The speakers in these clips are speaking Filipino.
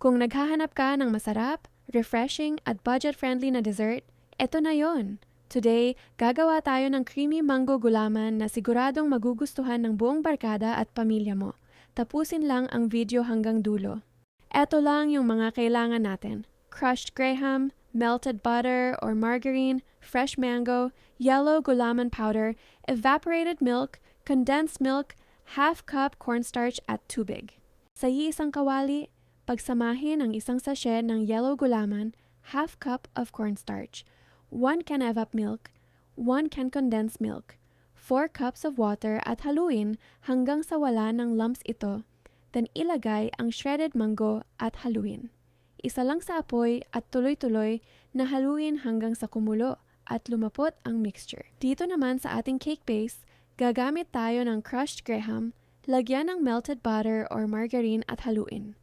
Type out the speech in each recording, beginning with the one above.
Kung naghahanap ka ng masarap, refreshing at budget-friendly na dessert, eto na yon. Today, gagawa tayo ng creamy mango gulaman na siguradong magugustuhan ng buong barkada at pamilya mo. Tapusin lang ang video hanggang dulo. Eto lang yung mga kailangan natin. Crushed graham, melted butter or margarine, fresh mango, yellow gulaman powder, evaporated milk, condensed milk, half cup cornstarch at tubig. Sa isang kawali, pagsamahin ang isang sachet ng yellow gulaman, half cup of cornstarch, 1 can evap milk, 1 can condensed milk, 4 cups of water at haluin hanggang sa wala ng lumps ito. Then ilagay ang shredded mango at haluin. Isa lang sa apoy at tuloy-tuloy na haluin hanggang sa kumulo at lumapot ang mixture. Dito naman sa ating cake base, gagamit tayo ng crushed graham, lagyan ng melted butter or margarine at haluin.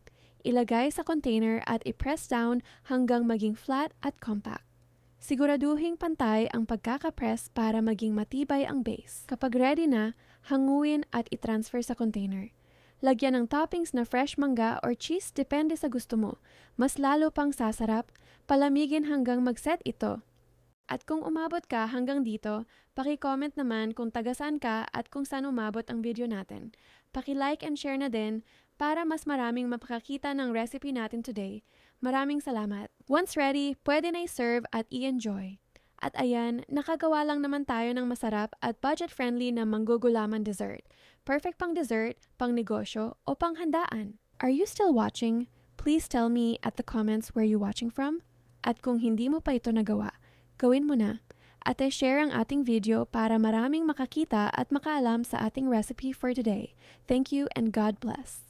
Ilagay sa container at i-press down hanggang maging flat at compact. Siguraduhing pantay ang pagkakapress para maging matibay ang base. Kapag ready na, hanguin at i-transfer sa container. Lagyan ng toppings na fresh mangga or cheese depende sa gusto mo. Mas lalo pang sasarap, palamigin hanggang mag-set ito. At kung umabot ka hanggang dito, paki-comment naman kung taga-saan ka at kung saan umabot ang video natin. Paki-like and share na din para mas maraming mapakakita ng recipe natin today. Maraming salamat. Once ready, pwede na i-serve at i-enjoy. At ayan, nakagawa lang naman tayo ng masarap at budget-friendly na manggugulaman dessert. Perfect pang dessert, pang negosyo, o pang handaan. Are you still watching? Please tell me at the comments where you watching from. At kung hindi mo pa ito nagawa, gawin mo na. At i-share ang ating video para maraming makakita at makaalam sa ating recipe for today. Thank you and God bless.